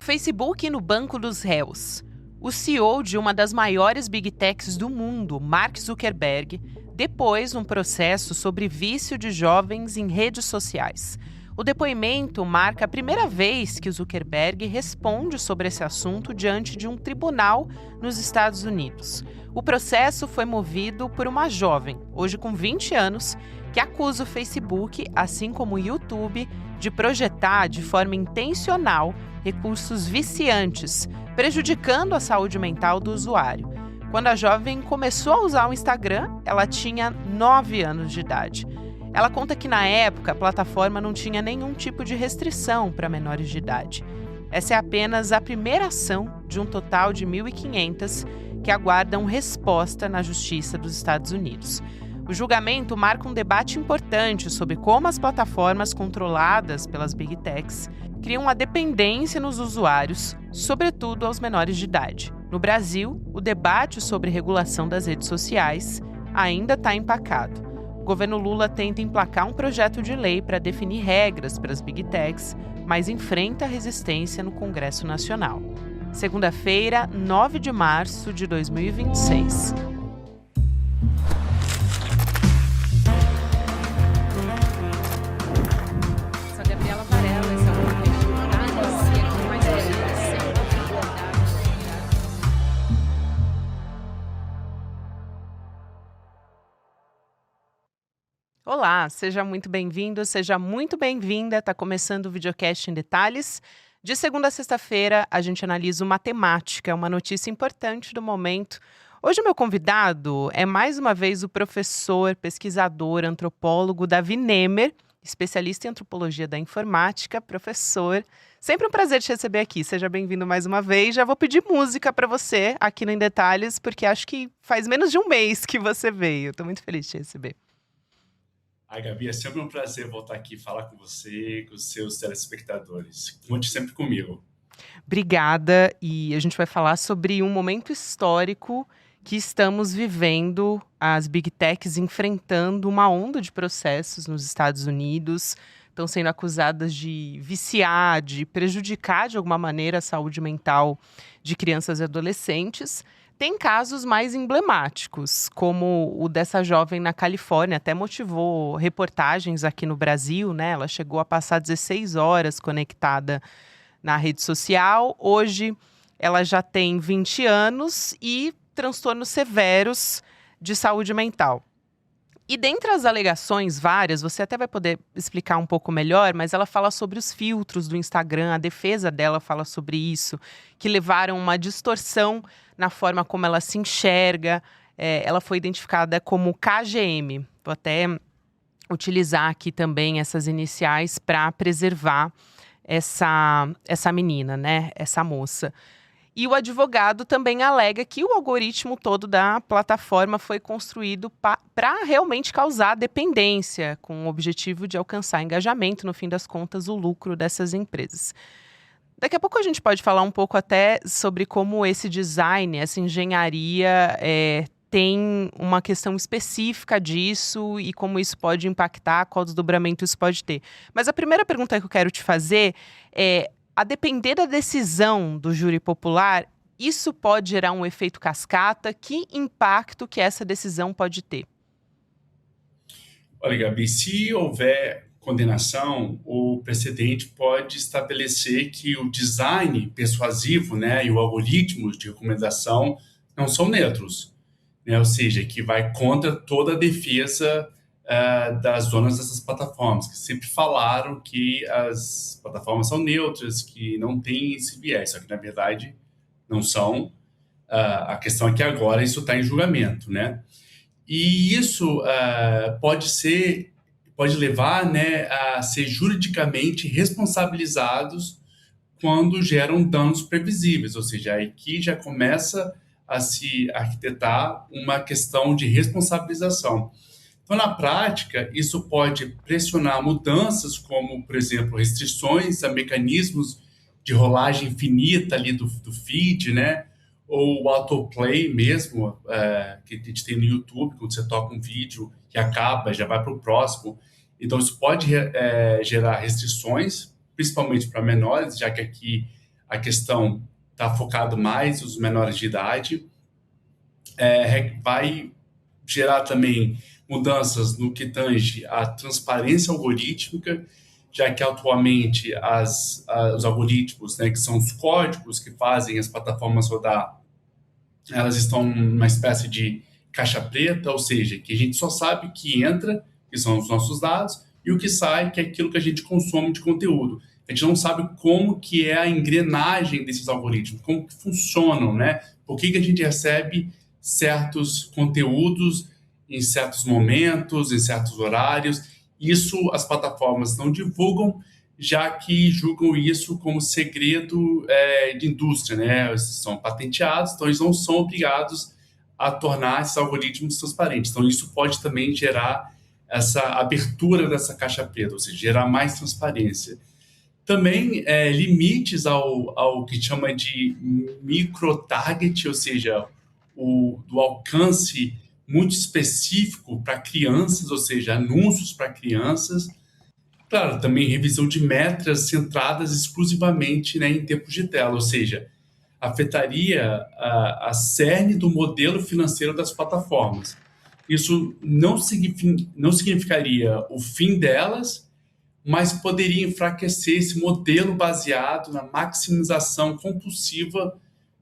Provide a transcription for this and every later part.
Facebook no banco dos réus. O CEO de uma das maiores big techs do mundo, Mark Zuckerberg, depôs um processo sobre vício de jovens em redes sociais. O depoimento marca a primeira vez que o Zuckerberg responde sobre esse assunto diante de um tribunal nos Estados Unidos. O processo foi movido por uma jovem, hoje com 20 anos, que acusa o Facebook, assim como o YouTube, de projetar de forma intencional recursos viciantes, prejudicando a saúde mental do usuário. Quando a jovem começou a usar o Instagram, ela tinha 9 anos de idade. Ela conta que na época a plataforma não tinha nenhum tipo de restrição para menores de idade. Essa é apenas a primeira ação de um total de 1.500 que aguardam resposta na Justiça dos Estados Unidos. O julgamento marca um debate importante sobre como as plataformas controladas pelas Big Techs criam a dependência nos usuários, sobretudo aos menores de idade. No Brasil, o debate sobre regulação das redes sociais ainda está empacado. O governo Lula tenta emplacar um projeto de lei para definir regras para as Big Techs, mas enfrenta resistência no Congresso Nacional. Segunda-feira, 9 de março de 2026. Olá, seja muito bem-vindo, seja muito bem-vinda. Está começando o Videocast em Detalhes. De segunda a sexta-feira, a gente analisa uma temática, uma notícia importante do momento. Hoje o meu convidado é mais uma vez o professor, pesquisador, antropólogo Davi Nemer, especialista em antropologia da informática, professor. Sempre um prazer te receber aqui, seja bem-vindo mais uma vez. Já vou pedir música para você aqui no Em Detalhes, porque acho que faz menos de um mês que você veio. Estou muito feliz de te receber. Ai, Gabi, é sempre um prazer voltar aqui e falar com você e com os seus telespectadores. Conte sempre comigo. Obrigada, e a gente vai falar sobre um momento histórico que estamos vivendo, as Big Techs enfrentando uma onda de processos nos Estados Unidos, estão sendo acusadas de viciar, de prejudicar de alguma maneira a saúde mental de crianças e adolescentes. Tem casos mais emblemáticos, como o dessa jovem na Califórnia, até motivou reportagens aqui no Brasil, né? Ela chegou a passar 16 horas conectada na rede social. Hoje, ela já tem 20 anos e transtornos severos de saúde mental. E dentre as alegações várias, você até vai poder explicar um pouco melhor, mas ela fala sobre os filtros do Instagram, a defesa dela fala sobre isso, que levaram uma distorção na forma como ela se enxerga. Ela foi identificada como KGM. Vou até utilizar aqui também essas iniciais para preservar essa menina, né? Essa moça. E o advogado também alega que o algoritmo todo da plataforma foi construído para realmente causar dependência, com o objetivo de alcançar engajamento, no fim das contas, o lucro dessas empresas. Daqui a pouco a gente pode falar um pouco até sobre como esse design, essa engenharia tem uma questão específica disso e como isso pode impactar, qual desdobramento isso pode ter. Mas a primeira pergunta que eu quero te fazer é: a depender da decisão do júri popular, isso pode gerar um efeito cascata? Que impacto que essa decisão pode ter? Olha, Gabi, se houver condenação, o precedente pode estabelecer que o design persuasivo, né, e o algoritmo de recomendação não são neutros, né? Ou seja, que vai contra toda a defesa das donas dessas plataformas, que sempre falaram que as plataformas são neutras, que não tem esse viés, só que na verdade não são. A questão é que agora isso está em julgamento, né? E isso pode levar, né, a ser juridicamente responsabilizados quando geram danos previsíveis, ou seja, aí que já começa a se arquitetar uma questão de responsabilização. Então, na prática, isso pode pressionar mudanças como, por exemplo, restrições a mecanismos de rolagem infinita ali do feed, né? Ou o autoplay mesmo, que a gente tem no YouTube, quando você toca um vídeo que acaba, já vai para o próximo. Então, isso pode gerar restrições, principalmente para menores, já que aqui a questão está focado mais nos menores de idade, vai gerar também mudanças no que tange à transparência algorítmica, já que atualmente os algoritmos, né, que são os códigos que fazem as plataformas rodar, elas estão numa espécie de caixa preta, ou seja, que a gente só sabe o que entra, que são os nossos dados, e o que sai, que é aquilo que a gente consome de conteúdo. A gente não sabe como que é a engrenagem desses algoritmos, como que funcionam, né? Por que a gente recebe certos conteúdos em certos momentos, em certos horários. Isso as plataformas não divulgam, já que julgam isso como segredo de indústria, né? Eles são patenteados, então eles não são obrigados a tornar esses algoritmos transparentes. Então isso pode também gerar essa abertura dessa caixa preta, ou seja, gerar mais transparência. Também limites ao que chama de micro-target, ou seja, do alcance muito específico para crianças, ou seja, anúncios para crianças. Claro, também revisão de métricas centradas exclusivamente, né, em tempos de tela, ou seja, afetaria a cerne do modelo financeiro das plataformas. Isso não significaria o fim delas, mas poderia enfraquecer esse modelo baseado na maximização compulsiva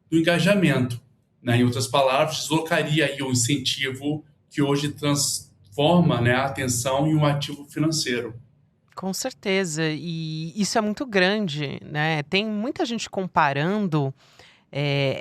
do engajamento. Né? Em outras palavras, deslocaria aí o incentivo que hoje transforma, né, a atenção em um ativo financeiro. Com certeza, e isso é muito grande, né? Tem muita gente comparando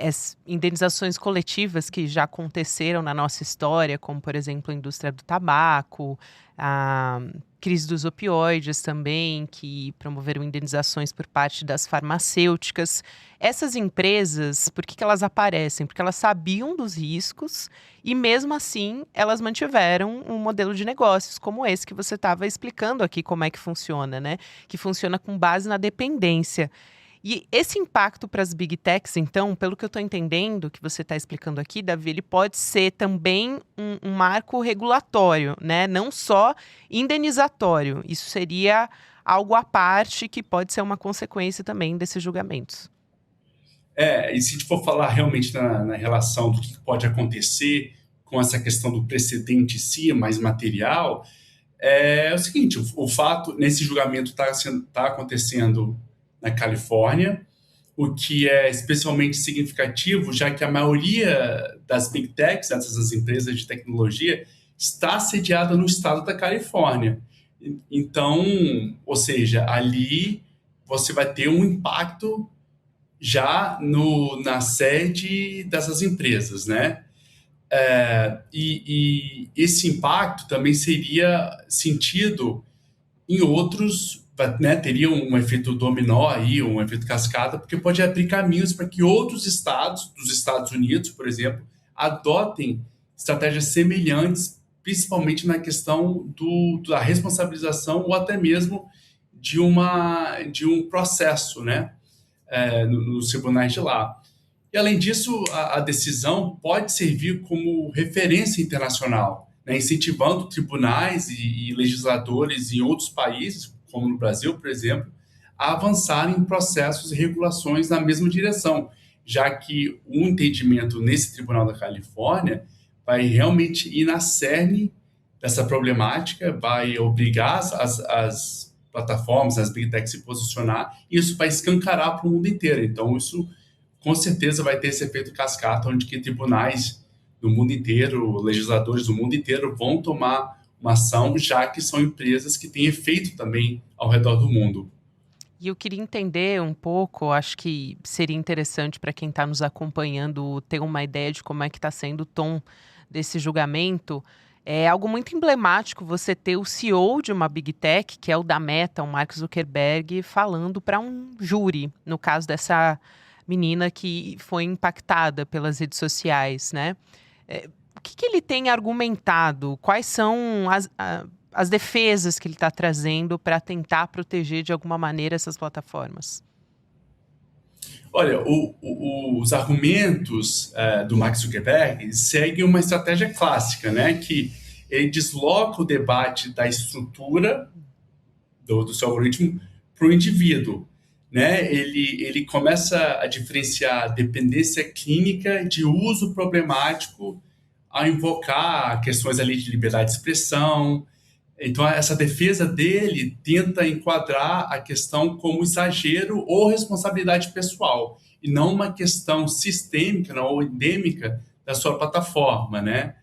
as indenizações coletivas que já aconteceram na nossa história, como, por exemplo, a indústria do tabaco, a crise dos opioides também, que promoveram indenizações por parte das farmacêuticas. Essas empresas, por que elas aparecem? Porque elas sabiam dos riscos e, mesmo assim, elas mantiveram um modelo de negócios como esse que você estava explicando aqui como é que funciona, né? Que funciona com base na dependência. E esse impacto para as Big Techs, então, pelo que eu estou entendendo, que você está explicando aqui, Davi, ele pode ser também um marco regulatório, né? Não só indenizatório. Isso seria algo à parte que pode ser uma consequência também desses julgamentos. E se a gente for falar realmente na relação do que pode acontecer com essa questão do precedente em si, mais material, é o seguinte, o fato, nesse julgamento está acontecendo na Califórnia, o que é especialmente significativo, já que a maioria das Big Techs, dessas empresas de tecnologia, está sediada no estado da Califórnia. Então, ou seja, ali você vai ter um impacto já na sede dessas empresas, né? E esse impacto também seria sentido em outros, né, teria um efeito dominó aí, um efeito cascata, porque pode abrir caminhos para que outros estados, dos Estados Unidos, por exemplo, adotem estratégias semelhantes, principalmente na questão da responsabilização ou até mesmo de um processo, né, nos tribunais de lá. E, além disso, a decisão pode servir como referência internacional, né, incentivando tribunais e legisladores em outros países, como no Brasil, por exemplo, a avançarem em processos e regulações na mesma direção, já que o entendimento nesse Tribunal da Califórnia vai realmente ir na cerne dessa problemática, vai obrigar as plataformas, as Big Tech se posicionar, e isso vai escancarar para o mundo inteiro. Então, isso com certeza vai ter esse efeito cascata, onde que tribunais do mundo inteiro, legisladores do mundo inteiro vão tomar uma ação, já que são empresas que têm efeito também ao redor do mundo. E eu queria entender um pouco, acho que seria interessante para quem está nos acompanhando ter uma ideia de como é que está sendo o tom desse julgamento. É algo muito emblemático você ter o CEO de uma Big Tech, que é o da Meta, o Mark Zuckerberg, falando para um júri, no caso dessa menina que foi impactada pelas redes sociais, né? O que ele tem argumentado? Quais são as defesas que ele está trazendo para tentar proteger de alguma maneira essas plataformas? Olha, os argumentos do Mark Zuckerberg seguem uma estratégia clássica, né? Que ele desloca o debate da estrutura do seu algoritmo para o indivíduo. né, ele começa a diferenciar dependência clínica de uso problemático ao invocar questões ali de liberdade de expressão. Então, essa defesa dele tenta enquadrar a questão como exagero ou responsabilidade pessoal, e não uma questão sistêmica, não, ou endêmica da sua plataforma, né?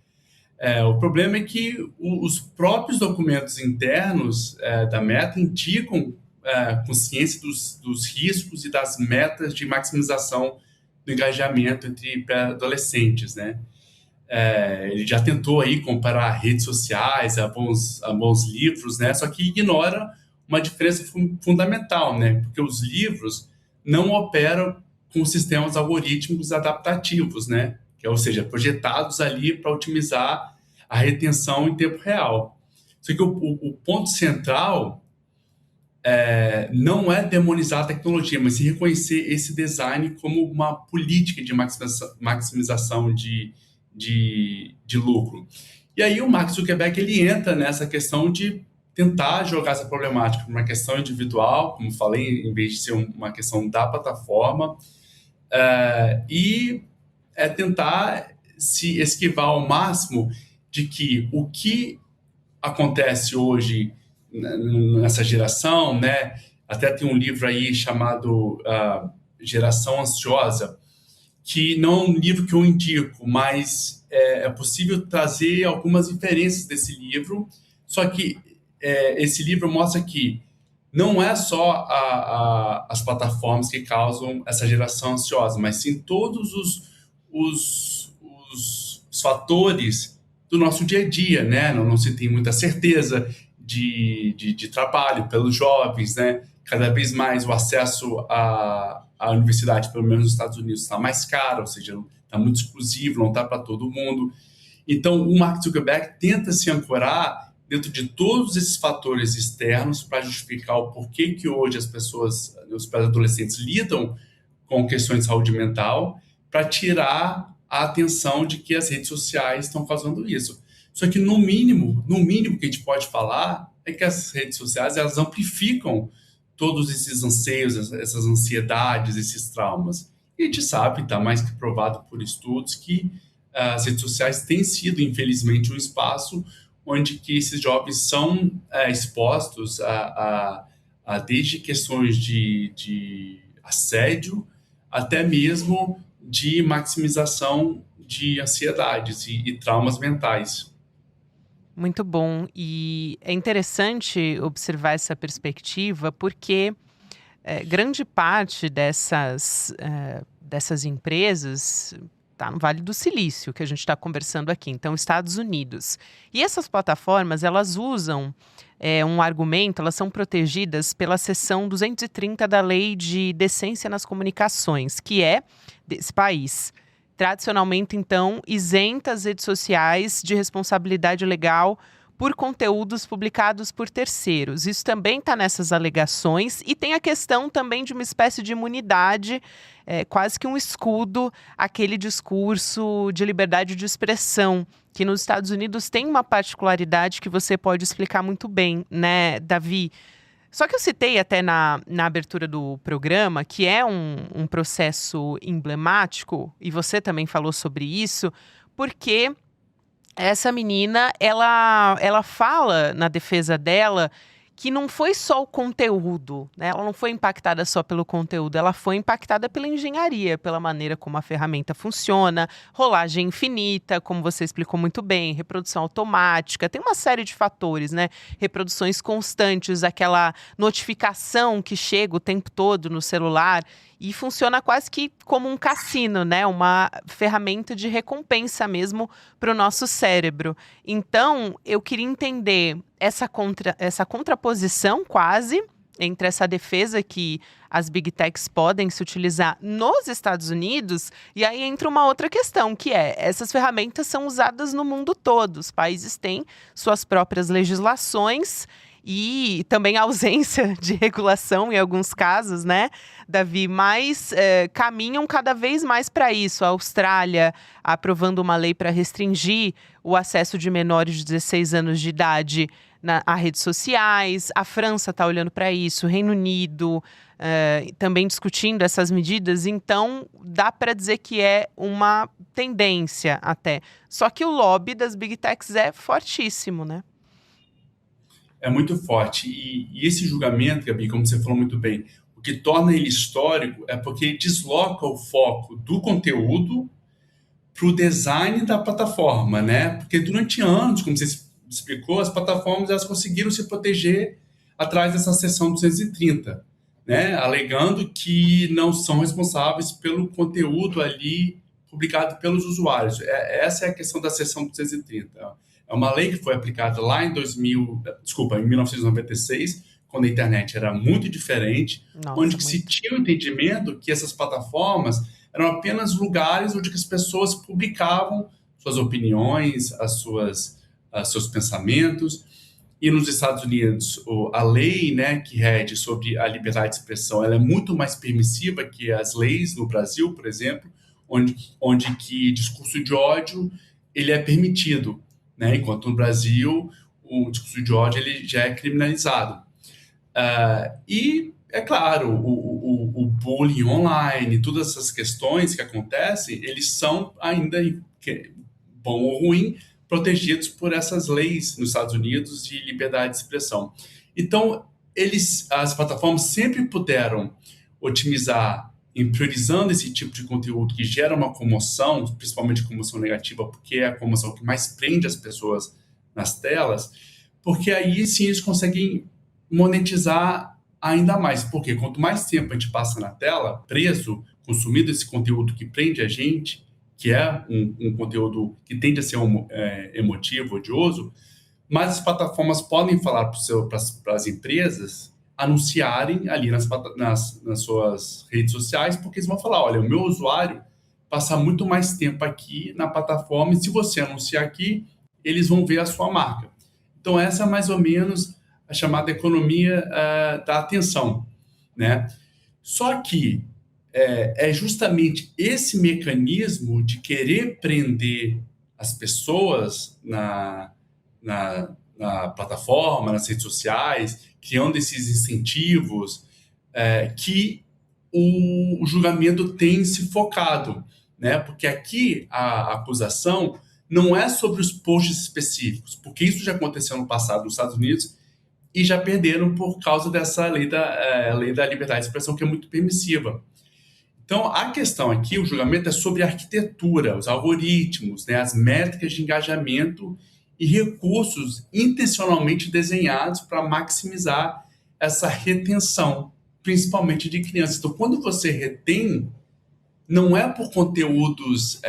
O problema é que os próprios documentos internos da Meta indicam consciência dos riscos e das metas de maximização do engajamento entre pré-adolescentes, né? Ele já tentou aí comparar redes sociais a bons livros, né? Só que ignora uma diferença fundamental, né? Porque os livros não operam com sistemas algorítmicos adaptativos, né? Ou seja, projetados ali para otimizar a retenção em tempo real. Só que o ponto central não é demonizar a tecnologia, mas sim reconhecer esse design como uma política de maximização de lucro. E aí o Mark Zuckerberg ele entra nessa questão de tentar jogar essa problemática para uma questão individual, como falei, em vez de ser uma questão da plataforma, e tentar se esquivar ao máximo de que o que acontece hoje nessa geração, né? Até tem um livro aí chamado Geração Ansiosa, que não é um livro que eu indico, mas é possível trazer algumas inferências desse livro, só que esse livro mostra que não é só as plataformas que causam essa geração ansiosa, mas sim todos os fatores do nosso dia a dia, né? Não se tem muita certeza de trabalho pelos jovens, né? Cada vez mais o acesso à universidade, pelo menos nos Estados Unidos, está mais caro, ou seja, está muito exclusivo, não está para todo mundo. Então, o Mark Zuckerberg tenta se ancorar dentro de todos esses fatores externos para justificar o porquê que hoje as pessoas, os pré-adolescentes, lidam com questões de saúde mental, para tirar a atenção de que as redes sociais estão causando isso. Só que, no mínimo que a gente pode falar é que as redes sociais elas amplificam todos esses anseios, essas ansiedades, esses traumas. E a gente sabe, está mais que provado por estudos, que as redes sociais têm sido, infelizmente, um espaço onde que esses jovens são expostos a desde questões de assédio até mesmo de maximização de ansiedades e traumas mentais. Muito bom. E é interessante observar essa perspectiva, porque grande parte dessas empresas está no Vale do Silício, que a gente está conversando aqui, então Estados Unidos. E essas plataformas, elas usam um argumento, elas são protegidas pela seção 230 da Lei de Decência nas Comunicações, que é desse país. Tradicionalmente, então, isenta as redes sociais de responsabilidade legal por conteúdos publicados por terceiros. Isso também está nessas alegações e tem a questão também de uma espécie de imunidade, quase que um escudo, aquele discurso de liberdade de expressão, que nos Estados Unidos tem uma particularidade que você pode explicar muito bem, né, Davi? Só que eu citei até na abertura do programa que é um processo emblemático, e você também falou sobre isso, porque essa menina, ela fala na defesa dela que não foi só o conteúdo, né? Ela não foi impactada só pelo conteúdo, ela foi impactada pela engenharia, pela maneira como a ferramenta funciona, rolagem infinita, como você explicou muito bem, reprodução automática, tem uma série de fatores, né? Reproduções constantes, aquela notificação que chega o tempo todo no celular e funciona quase que como um cassino, né? Uma ferramenta de recompensa mesmo para o nosso cérebro. Então, eu queria entender essa contraposição quase entre essa defesa que as Big Techs podem se utilizar nos Estados Unidos, e aí entra uma outra questão, que essas ferramentas são usadas no mundo todo. Os países têm suas próprias legislações e também a ausência de regulação em alguns casos, né, Davi? Mas caminham cada vez mais para isso. A Austrália aprovando uma lei para restringir o acesso de menores de 16 anos de idade a redes sociais. A França está olhando para isso, o Reino Unido também discutindo essas medidas. Então, dá para dizer que é uma tendência até. Só que o lobby das Big Techs é fortíssimo, né? É muito forte. E esse julgamento, Gabi, como você falou muito bem, o que torna ele histórico é porque ele desloca o foco do conteúdo para o design da plataforma, né? Porque durante anos, como você explicou, as plataformas elas conseguiram se proteger atrás dessa seção 230, né? Alegando que não são responsáveis pelo conteúdo ali publicado pelos usuários. Essa é a questão da seção 230. É uma lei que foi aplicada lá em 1996, quando a internet era muito diferente, Nossa, onde muito. se tinha o entendimento que essas plataformas eram apenas lugares onde as pessoas publicavam suas opiniões, seus pensamentos. E nos Estados Unidos, a lei, né, que rege sobre a liberdade de expressão, ela é muito mais permissiva que as leis no Brasil, por exemplo, onde que discurso de ódio ele é permitido, né, enquanto no Brasil o discurso de ódio ele já é criminalizado. E é claro, o bullying online, todas essas questões que acontecem, eles são ainda, bom ou ruim, protegidos por essas leis nos Estados Unidos de liberdade de expressão. Então, as plataformas sempre puderam otimizar em priorizando esse tipo de conteúdo que gera uma comoção, principalmente comoção negativa, porque é a comoção que mais prende as pessoas nas telas, porque aí sim eles conseguem monetizar ainda mais, porque quanto mais tempo a gente passa na tela, preso, consumindo esse conteúdo que prende a gente, que é um conteúdo que tende a ser emotivo, odioso, mas as plataformas podem falar para as empresas anunciarem ali nas suas redes sociais, porque eles vão falar, olha, o meu usuário passa muito mais tempo aqui na plataforma e se você anunciar aqui, eles vão ver a sua marca. Então, essa é mais ou menos a chamada economia da atenção, né? Só que é justamente esse mecanismo de querer prender as pessoas na plataforma, nas redes sociais, criando esses incentivos que o julgamento tem se focado, né? Porque aqui a acusação não é sobre os posts específicos, porque isso já aconteceu no passado nos Estados Unidos e já perderam por causa dessa lei da liberdade de expressão, que é muito permissiva. Então, a questão aqui, o julgamento é sobre a arquitetura, os algoritmos, né, as métricas de engajamento e recursos intencionalmente desenhados para maximizar essa retenção, principalmente de crianças. Então, quando você retém, não é por conteúdos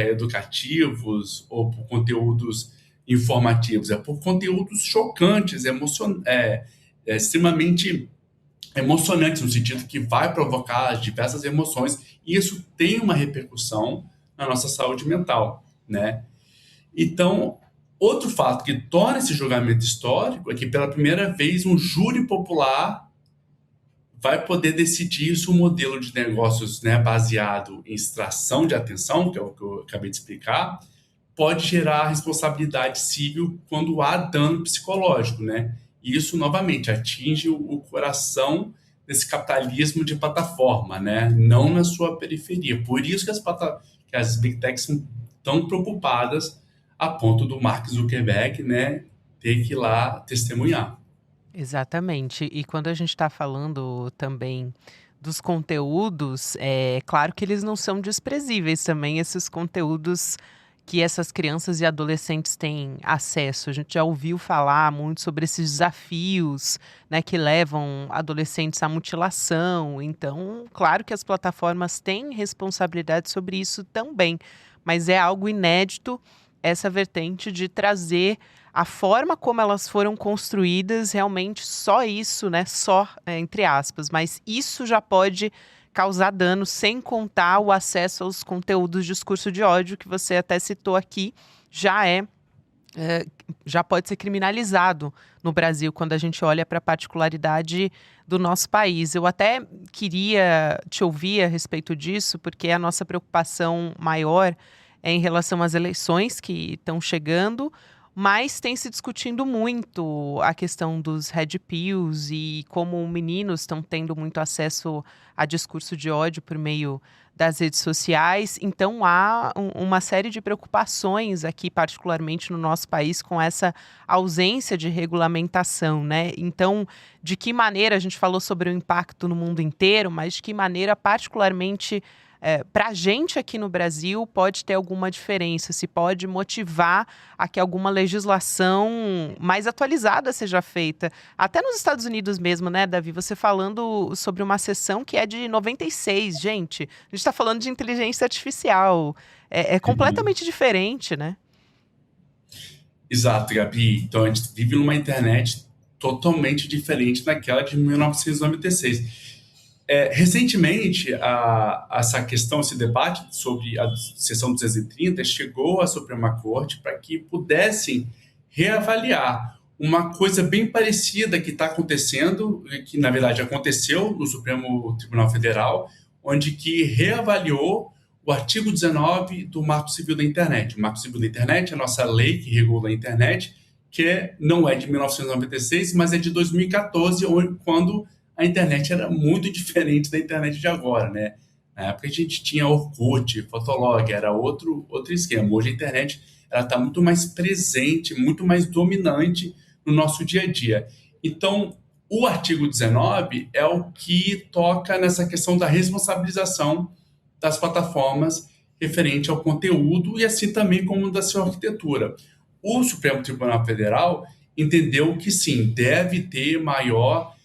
educativos ou por conteúdos informativos, é por conteúdos chocantes, extremamente emocionantes, no sentido que vai provocar diversas emoções, e isso tem uma repercussão na nossa saúde mental, né? Então, outro fato que torna esse julgamento histórico é que, pela primeira vez, um júri popular vai poder decidir se o modelo de negócios, né, baseado em extração de atenção, que é o que eu acabei de explicar, pode gerar responsabilidade civil quando há dano psicológico, né? E isso, novamente, atinge o coração desse capitalismo de plataforma, né? Não na sua periferia. Por isso que as Big Techs são tão preocupadas a ponto do Mark Zuckerberg, né, ter que ir lá testemunhar. Exatamente. E quando a gente está falando também dos conteúdos, é claro que eles não são desprezíveis também, esses conteúdos que essas crianças e adolescentes têm acesso. A gente já ouviu falar muito sobre esses desafios, né, que levam adolescentes à mutilação. Então, claro que as plataformas têm responsabilidade sobre isso também, mas é algo inédito essa vertente de trazer a forma como elas foram construídas, realmente só isso, né? Só, entre aspas, mas isso já pode causar dano, sem contar o acesso aos conteúdos de discurso de ódio, que você até citou aqui, já já pode ser criminalizado no Brasil, quando a gente olha para a particularidade do nosso país. Eu até queria te ouvir a respeito disso, porque a nossa preocupação maior é em relação às eleições que estão chegando, mas tem se discutindo muito a questão dos red pills e como meninos estão tendo muito acesso a discurso de ódio por meio das redes sociais. Então há uma série de preocupações aqui, particularmente no nosso país, com essa ausência de regulamentação, né? Então, de que maneira, a gente falou sobre o impacto no mundo inteiro, mas de que maneira, particularmente, para a gente aqui no Brasil, pode ter alguma diferença, se pode motivar a que alguma legislação mais atualizada seja feita. Até nos Estados Unidos mesmo, né, Davi? Você falando sobre uma sessão que é de 96, gente. A gente está falando de inteligência artificial. É Uhum. completamente diferente, né? Exato, Gabi. Então a gente vive numa internet totalmente diferente daquela de 1996. Recentemente, essa questão, esse debate sobre a seção 230 chegou à Suprema Corte para que pudessem reavaliar uma coisa bem parecida que está acontecendo, que na verdade aconteceu no Supremo Tribunal Federal, onde que reavaliou o artigo 19 do Marco Civil da Internet. O Marco Civil da Internet é a nossa lei que regula a internet, que não é de 1996, mas é de 2014, quando a internet era muito diferente da internet de agora, né? Na época a gente tinha Orkut, Fotolog, era outro esquema. Hoje a internet ela está muito mais presente, muito mais dominante no nosso dia a dia. Então, o artigo 19 é o que toca nessa questão da responsabilização das plataformas referente ao conteúdo e assim também como da sua arquitetura. O Supremo Tribunal Federal entendeu que sim, deve ter maior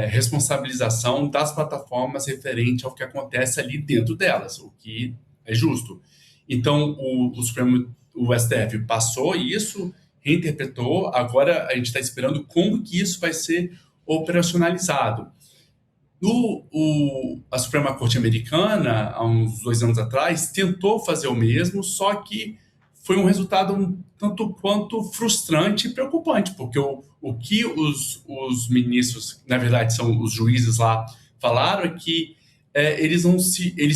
responsabilização das plataformas referente ao que acontece ali dentro delas, o que é justo. Então, o STF passou isso, reinterpretou, agora a gente está esperando como que isso vai ser operacionalizado. A Suprema Corte Americana, há uns 2 anos atrás, tentou fazer o mesmo, só que foi um resultado um tanto quanto frustrante e preocupante, porque o que os ministros, na verdade são os juízes lá, falaram é que eles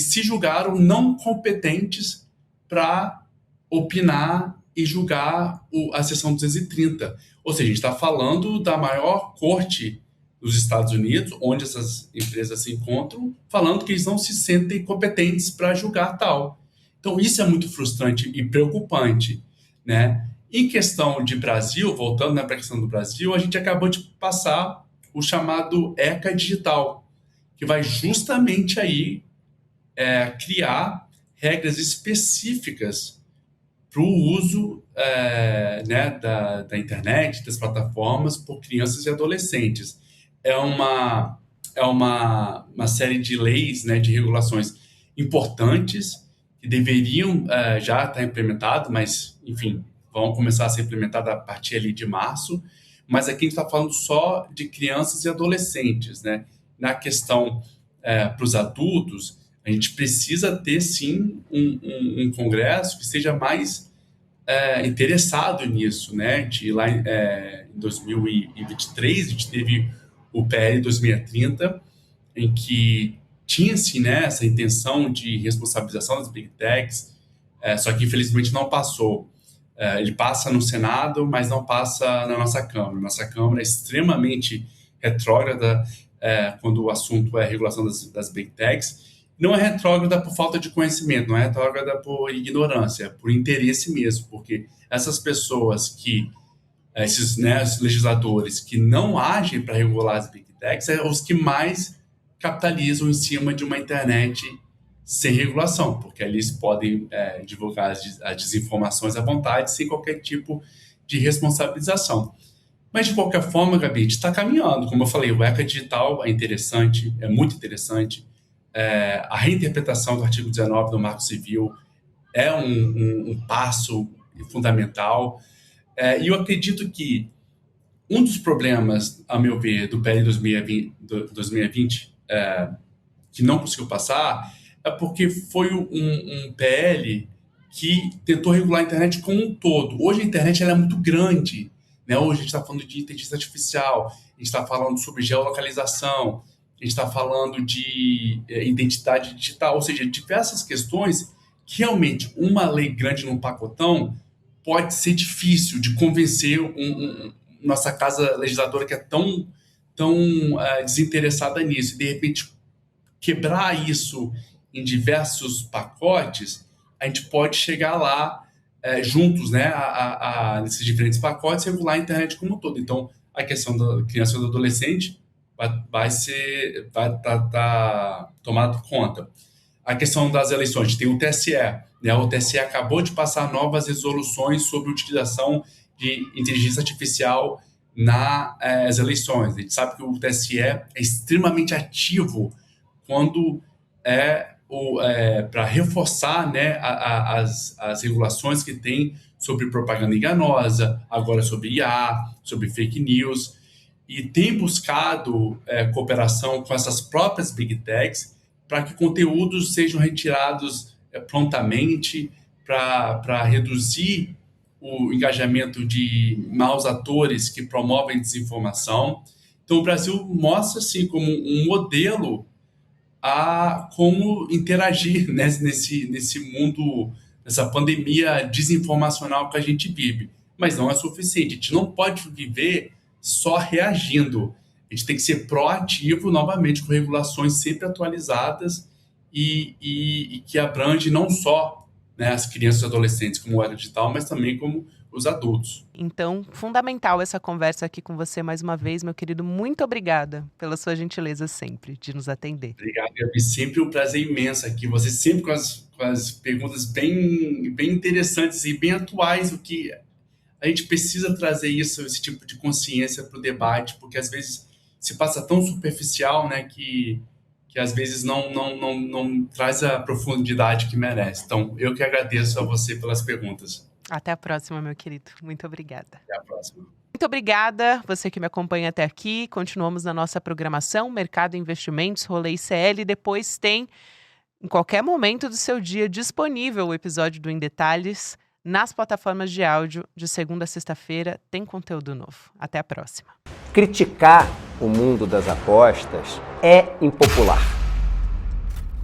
se julgaram não competentes para opinar e julgar a seção 230. Ou seja, a gente está falando da maior corte dos Estados Unidos, onde essas empresas se encontram, falando que eles não se sentem competentes para julgar tal. Então, isso é muito frustrante e preocupante, né? Em questão de Brasil, voltando, né, para a questão do Brasil, a gente acabou de passar o chamado ECA Digital, que vai justamente aí criar regras específicas para o uso né, da internet, das plataformas, por crianças e adolescentes. É uma série de leis, né, de regulações importantes que deveriam já estar implementadas, mas, enfim, vão começar a ser implementadas a partir ali de março. Mas aqui a gente está falando só de crianças e adolescentes, né? Na questão para os adultos, a gente precisa ter, sim, um congresso que seja mais interessado nisso, né? Lá em 2023, a gente teve o PL 2030, em que tinha-se, né, essa intenção de responsabilização das Big Techs, só que infelizmente não passou. Ele passa no Senado, mas não passa na nossa Câmara. Nossa Câmara é extremamente retrógrada quando o assunto é a regulação das Big Techs. Não é retrógrada por falta de conhecimento, não é retrógrada por ignorância, é por interesse mesmo, porque essas pessoas esses, né, os legisladores que não agem para regular as Big Techs são os que mais capitalizam em cima de uma internet sem regulação, porque ali eles podem divulgar as desinformações à vontade, sem qualquer tipo de responsabilização. Mas, de qualquer forma, Gabi, a gente está caminhando. Como eu falei, o ECA Digital é interessante, é muito interessante. A reinterpretação do artigo 19 do Marco Civil é um passo fundamental. E eu acredito que um dos problemas, a meu ver, do PL 2020 que não conseguiu passar é porque foi um PL que tentou regular a internet como um todo. Hoje a internet ela é muito grande, né? Hoje a gente está falando de inteligência artificial, a gente está falando sobre geolocalização, a gente está falando de identidade digital, ou seja, diversas questões que realmente uma lei grande num pacotão pode ser difícil de convencer nossa casa legisladora que é tão desinteressada nisso. De repente, quebrar isso em diversos pacotes, a gente pode chegar lá juntos, né, nesses diferentes pacotes, regular a internet como um todo. Então, a questão da criança e do adolescente vai estar tomada conta. A questão das eleições, tem o TSE, né? O TSE acabou de passar novas resoluções sobre a utilização de inteligência artificial nas eleições. A gente sabe que o TSE é extremamente ativo quando para reforçar, né, as regulações que tem sobre propaganda enganosa, agora sobre IA, sobre fake news, e tem buscado cooperação com essas próprias Big Techs para que conteúdos sejam retirados prontamente, para reduzir o engajamento de maus atores que promovem desinformação. Então, o Brasil mostra, assim, como um modelo a como interagir, né, nesse mundo, nessa pandemia desinformacional que a gente vive. Mas não é suficiente. A gente não pode viver só reagindo. A gente tem que ser proativo, novamente, com regulações sempre atualizadas e que abrange não só, né, as crianças e adolescentes como era digital, mas também como os adultos. Então, fundamental essa conversa aqui com você mais uma vez, meu querido. Muito obrigada pela sua gentileza sempre de nos atender. Obrigado, Gabi. Sempre um prazer imenso aqui. Você sempre com as perguntas bem interessantes e bem atuais, o que a gente precisa trazer esse tipo de consciência para o debate, porque às vezes se passa tão superficial, né, que às vezes não traz a profundidade que merece. Então, eu que agradeço a você pelas perguntas. Até a próxima, meu querido. Muito obrigada. Até a próxima. Muito obrigada, você que me acompanha até aqui. Continuamos na nossa programação, Mercado e Investimentos, Rolê ICL. Depois tem, em qualquer momento do seu dia, disponível o episódio do Em Detalhes nas plataformas de áudio. De segunda a sexta-feira tem conteúdo novo. Até a próxima. Criticar o mundo das apostas é impopular.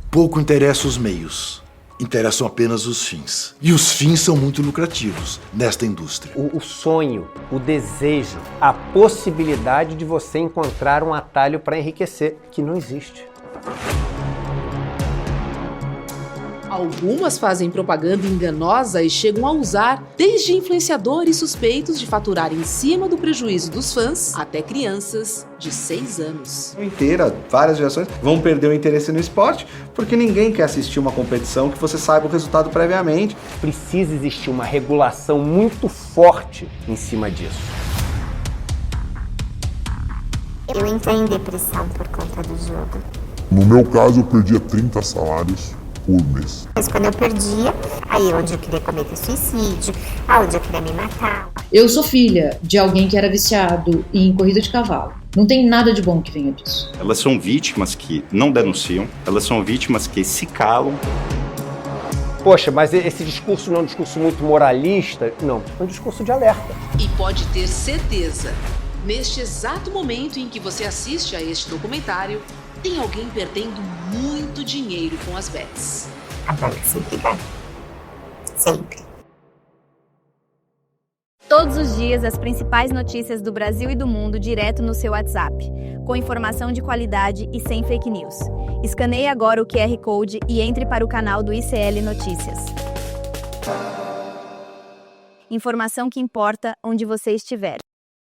Pouco interessa os meios. Interessam apenas os fins. E os fins são muito lucrativos nesta indústria. O sonho, o desejo, a possibilidade de você encontrar um atalho para enriquecer, que não existe. Algumas fazem propaganda enganosa e chegam a usar desde influenciadores suspeitos de faturar em cima do prejuízo dos fãs até crianças de 6 anos. Inteira, várias gerações vão perder o interesse no esporte porque ninguém quer assistir uma competição que você saiba o resultado previamente. Precisa existir uma regulação muito forte em cima disso. Eu entrei em depressão por conta do jogo. No meu caso, eu perdia 30 salários por mês. Mas quando eu perdia, aí onde eu queria cometer suicídio, onde eu queria me matar. Eu sou filha de alguém que era viciado em corrida de cavalo. Não tem nada de bom que venha disso. Elas são vítimas que não denunciam, elas são vítimas que se calam. Poxa, mas esse discurso não é um discurso muito moralista? Não, é um discurso de alerta. E pode ter certeza, neste exato momento em que você assiste a este documentário, tem alguém perdendo muito dinheiro com as bets. A banca sempre ganha. Sempre. Todos os dias, as principais notícias do Brasil e do mundo direto no seu WhatsApp, com informação de qualidade e sem fake news. Escaneie agora o QR Code e entre para o canal do ICL Notícias. Informação que importa onde você estiver.